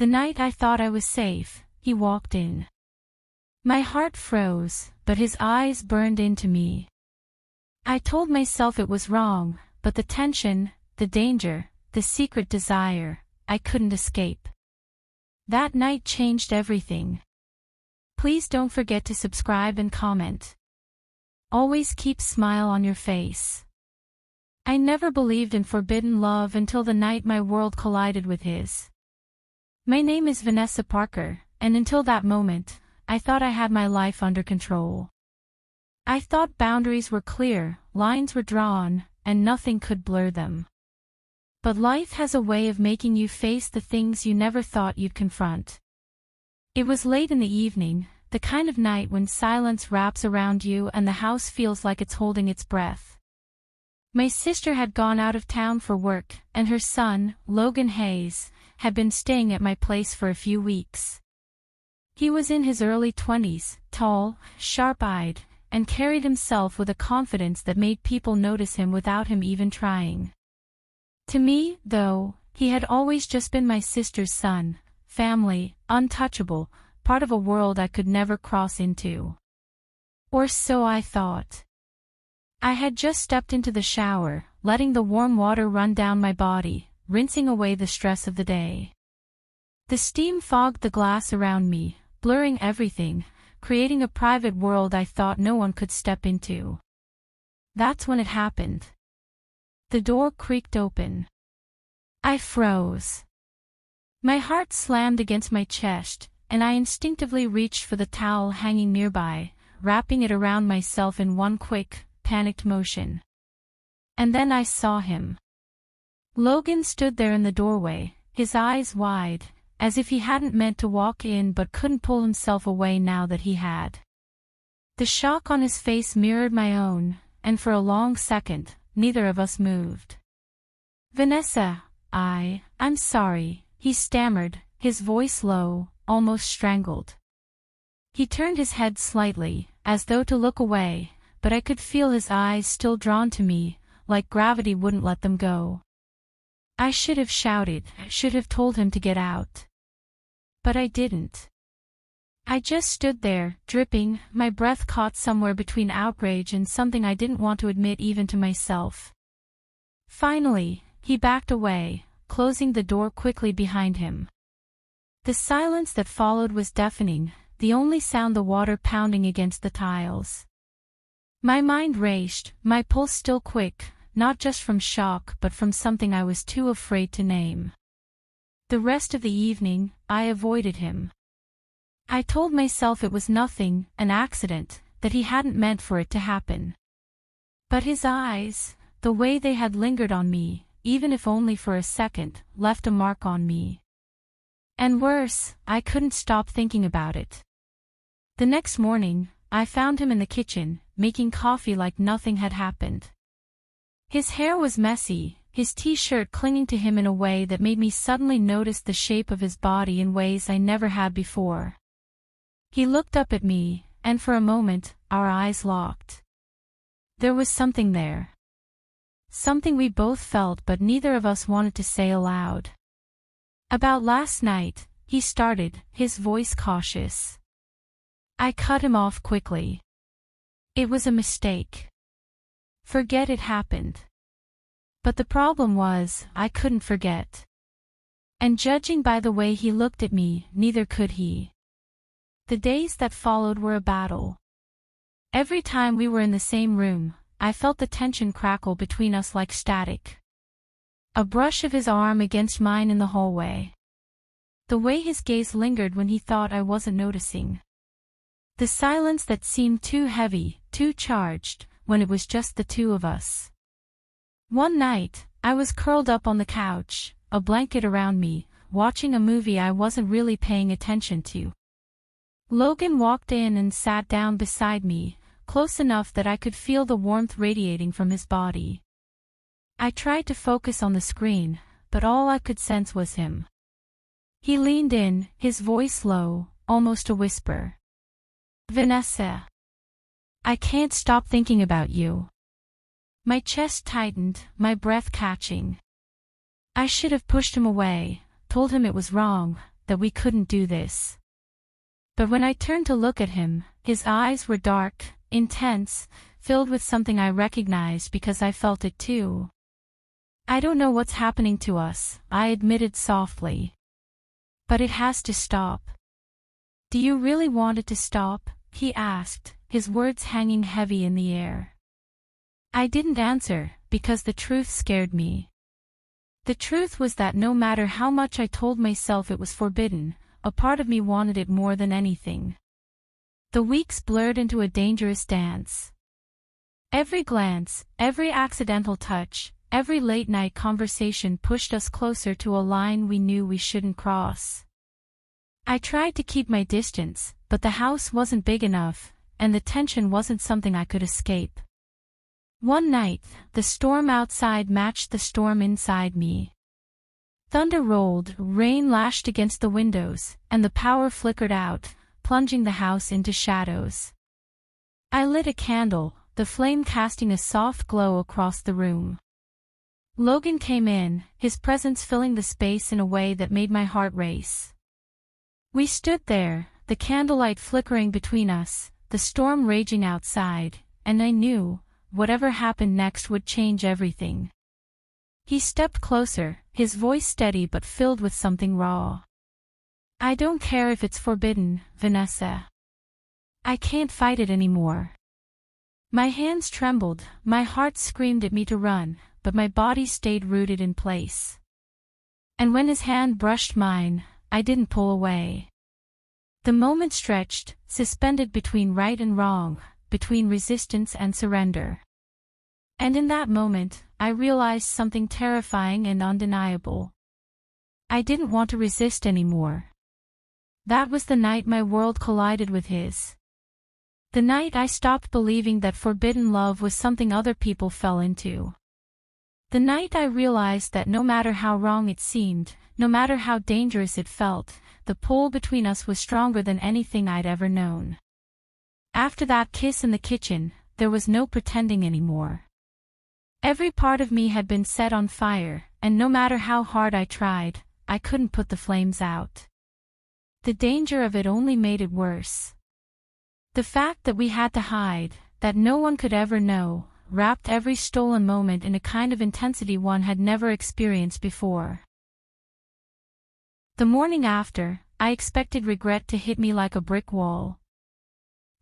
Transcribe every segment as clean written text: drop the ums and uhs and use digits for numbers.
The night I thought I was safe, he walked in. My heart froze, but his eyes burned into me. I told myself it was wrong, but the tension, the danger, the secret desire, I couldn't escape. That night changed everything. Please don't forget to subscribe and comment. Always keep a smile on your face. I never believed in forbidden love until the night my world collided with his. My name is Vanessa Parker, and until that moment, I thought I had my life under control. I thought boundaries were clear, lines were drawn, and nothing could blur them. But life has a way of making you face the things you never thought you'd confront. It was late in the evening, the kind of night when silence wraps around you and the house feels like it's holding its breath. My sister had gone out of town for work, and her son, Logan Hayes, had been staying at my place for a few weeks. He was in his early 20s, tall, sharp-eyed, and carried himself with a confidence that made people notice him without him even trying. To me, though, he had always just been my sister's son, family, untouchable, part of a world I could never cross into. Or so I thought. I had just stepped into the shower, letting the warm water run down my body, rinsing away the stress of the day. The steam fogged the glass around me, blurring everything, creating a private world I thought no one could step into. That's when it happened. The door creaked open. I froze. My heart slammed against my chest, and I instinctively reached for the towel hanging nearby, wrapping it around myself in one quick, panicked motion. And then I saw him. Logan stood there in the doorway, his eyes wide, as if he hadn't meant to walk in but couldn't pull himself away now that he had. The shock on his face mirrored my own, and for a long second, neither of us moved. Vanessa, I'm sorry, he stammered, his voice low, almost strangled. He turned his head slightly, as though to look away, but I could feel his eyes still drawn to me, like gravity wouldn't let them go. I should have shouted, should have told him to get out. But I didn't. I just stood there, dripping, my breath caught somewhere between outrage and something I didn't want to admit even to myself. Finally, he backed away, closing the door quickly behind him. The silence that followed was deafening, the only sound the water pounding against the tiles. My mind raced, my pulse still quick, not just from shock but from something I was too afraid to name. The rest of the evening, I avoided him. I told myself it was nothing, an accident, that he hadn't meant for it to happen. But his eyes, the way they had lingered on me, even if only for a second, left a mark on me. And worse, I couldn't stop thinking about it. The next morning, I found him in the kitchen, making coffee like nothing had happened. His hair was messy, his t-shirt clinging to him in a way that made me suddenly notice the shape of his body in ways I never had before. He looked up at me, and for a moment, our eyes locked. There was something there. Something we both felt but neither of us wanted to say aloud. About last night, he started, his voice cautious. I cut him off quickly. It was a mistake. Forget it happened. But the problem was, I couldn't forget. And judging by the way he looked at me, neither could he. The days that followed were a battle. Every time we were in the same room, I felt the tension crackle between us like static. A brush of his arm against mine in the hallway. The way his gaze lingered when he thought I wasn't noticing. The silence that seemed too heavy, too charged, when it was just the two of us. One night, I was curled up on the couch, a blanket around me, watching a movie I wasn't really paying attention to. Logan walked in and sat down beside me, close enough that I could feel the warmth radiating from his body. I tried to focus on the screen, but all I could sense was him. He leaned in, his voice low, almost a whisper. Vanessa. I can't stop thinking about you. My chest tightened, my breath catching. I should have pushed him away, told him it was wrong, that we couldn't do this. But when I turned to look at him, his eyes were dark, intense, filled with something I recognized because I felt it too. I don't know what's happening to us, I admitted softly. But it has to stop. Do you really want it to stop? He asked, his words hanging heavy in the air. I didn't answer, because the truth scared me. The truth was that no matter how much I told myself it was forbidden, a part of me wanted it more than anything. The weeks blurred into a dangerous dance. Every glance, every accidental touch, every late-night conversation pushed us closer to a line we knew we shouldn't cross. I tried to keep my distance, but the house wasn't big enough, and the tension wasn't something I could escape. One night, the storm outside matched the storm inside me. Thunder rolled, rain lashed against the windows, and the power flickered out, plunging the house into shadows. I lit a candle, the flame casting a soft glow across the room. Logan came in, his presence filling the space in a way that made my heart race. We stood there, the candlelight flickering between us, the storm raging outside, and I knew, whatever happened next would change everything. He stepped closer, his voice steady but filled with something raw. I don't care if it's forbidden, Vanessa. I can't fight it anymore. My hands trembled, my heart screamed at me to run, but my body stayed rooted in place. And when his hand brushed mine, I didn't pull away. The moment stretched, suspended between right and wrong, between resistance and surrender. And in that moment, I realized something terrifying and undeniable. I didn't want to resist anymore. That was the night my world collided with his. The night I stopped believing that forbidden love was something other people fell into. The night I realized that no matter how wrong it seemed, no matter how dangerous it felt, the pull between us was stronger than anything I'd ever known. After that kiss in the kitchen, there was no pretending anymore. Every part of me had been set on fire, and no matter how hard I tried, I couldn't put the flames out. The danger of it only made it worse. The fact that we had to hide, that no one could ever know, wrapped every stolen moment in a kind of intensity one had never experienced before. The morning after, I expected regret to hit me like a brick wall.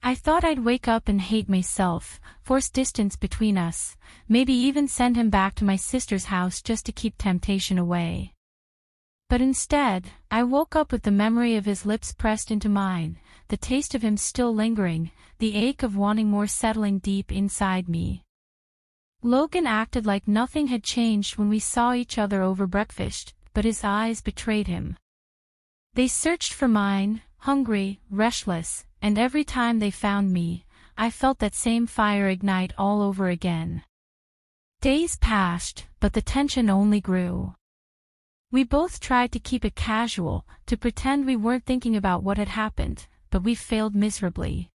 I thought I'd wake up and hate myself, force distance between us, maybe even send him back to my sister's house just to keep temptation away. But instead, I woke up with the memory of his lips pressed into mine, the taste of him still lingering, the ache of wanting more settling deep inside me. Logan acted like nothing had changed when we saw each other over breakfast, but his eyes betrayed him. They searched for mine, hungry, restless, and every time they found me, I felt that same fire ignite all over again. Days passed, but the tension only grew. We both tried to keep it casual, to pretend we weren't thinking about what had happened, but we failed miserably.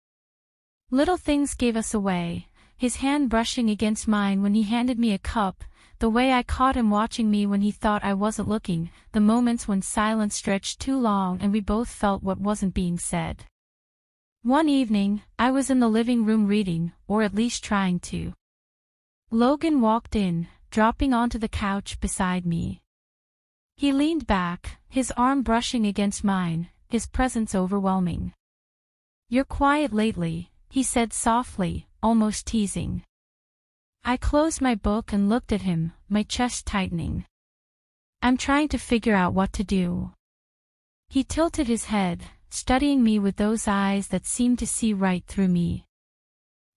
Little things gave us away, his hand brushing against mine when he handed me a cup, the way I caught him watching me when he thought I wasn't looking, the moments when silence stretched too long and we both felt what wasn't being said. One evening, I was in the living room reading, or at least trying to. Logan walked in, dropping onto the couch beside me. He leaned back, his arm brushing against mine, his presence overwhelming. "You're quiet lately," he said softly, almost teasing. I closed my book and looked at him, my chest tightening. "I'm trying to figure out what to do." He tilted his head, studying me with those eyes that seemed to see right through me.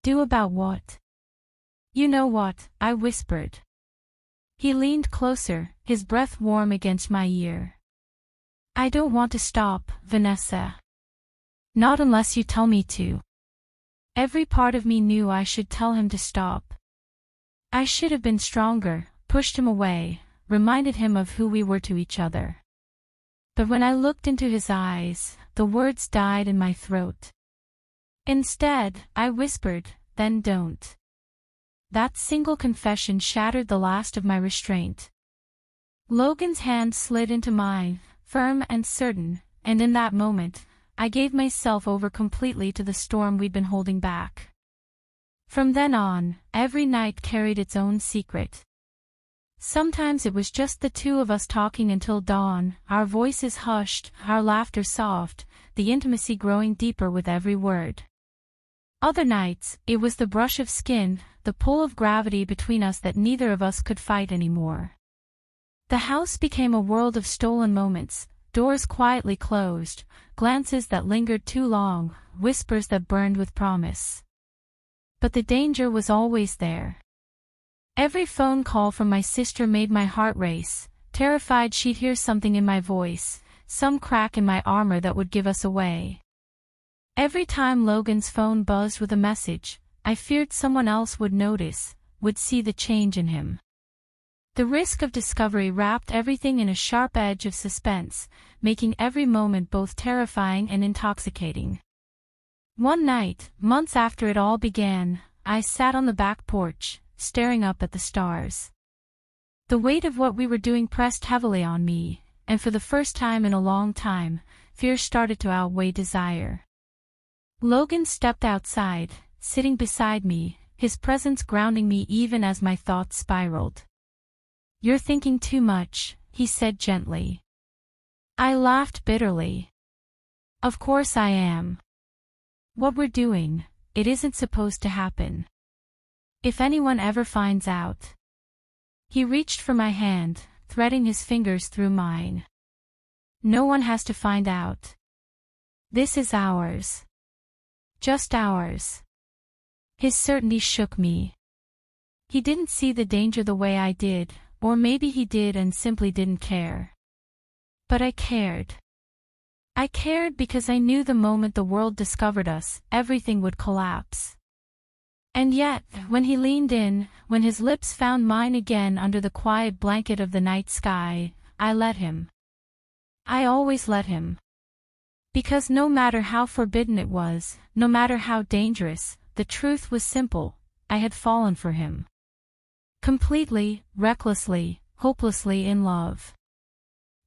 "Do about what?" "You know what," I whispered. He leaned closer, his breath warm against my ear. "I don't want to stop, Vanessa. Not unless you tell me to." Every part of me knew I should tell him to stop. I should have been stronger, pushed him away, reminded him of who we were to each other. But when I looked into his eyes, the words died in my throat. Instead, I whispered, "Then don't." That single confession shattered the last of my restraint. Logan's hand slid into mine, firm and certain, and in that moment, I gave myself over completely to the storm we'd been holding back. From then on, every night carried its own secret. Sometimes it was just the two of us talking until dawn, our voices hushed, our laughter soft, the intimacy growing deeper with every word. Other nights, it was the brush of skin, the pull of gravity between us that neither of us could fight anymore. The house became a world of stolen moments, doors quietly closed, glances that lingered too long, whispers that burned with promise. But the danger was always there. Every phone call from my sister made my heart race, terrified she'd hear something in my voice, some crack in my armor that would give us away. Every time Logan's phone buzzed with a message, I feared someone else would notice, would see the change in him. The risk of discovery wrapped everything in a sharp edge of suspense, making every moment both terrifying and intoxicating. One night, months after it all began, I sat on the back porch, staring up at the stars. The weight of what we were doing pressed heavily on me, and for the first time in a long time, fear started to outweigh desire. Logan stepped outside, sitting beside me, his presence grounding me even as my thoughts spiraled. "You're thinking too much," he said gently. I laughed bitterly. "Of course I am. What we're doing, it isn't supposed to happen. If anyone ever finds out." He reached for my hand, threading his fingers through mine. "No one has to find out. This is ours. Just ours." His certainty shook me. He didn't see the danger the way I did, or maybe he did and simply didn't care. But I cared. I cared because I knew the moment the world discovered us, everything would collapse. And yet, when he leaned in, when his lips found mine again under the quiet blanket of the night sky, I let him. I always let him. Because no matter how forbidden it was, no matter how dangerous, the truth was simple: I had fallen for him. Completely, recklessly, hopelessly in love.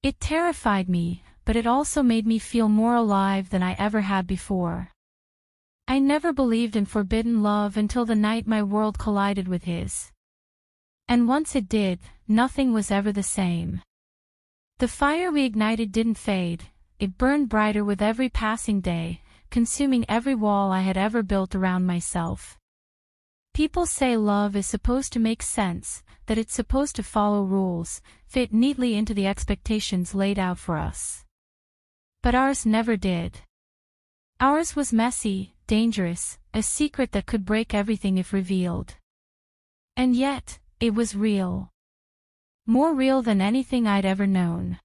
It terrified me, but it also made me feel more alive than I ever had before. I never believed in forbidden love until the night my world collided with his. And once it did, nothing was ever the same. The fire we ignited didn't fade, it burned brighter with every passing day, consuming every wall I had ever built around myself. People say love is supposed to make sense, that it's supposed to follow rules, fit neatly into the expectations laid out for us. But ours never did. Ours was messy, dangerous, a secret that could break everything if revealed. And yet, it was real. More real than anything I'd ever known.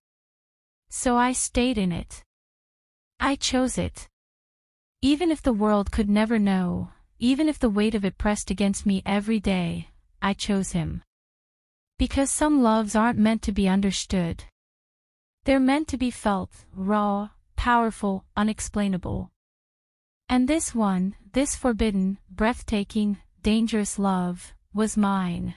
So I stayed in it. I chose it. Even if the world could never know, even if the weight of it pressed against me every day, I chose him. Because some loves aren't meant to be understood. They're meant to be felt, raw, powerful, unexplainable. And this one, this forbidden, breathtaking, dangerous love, was mine.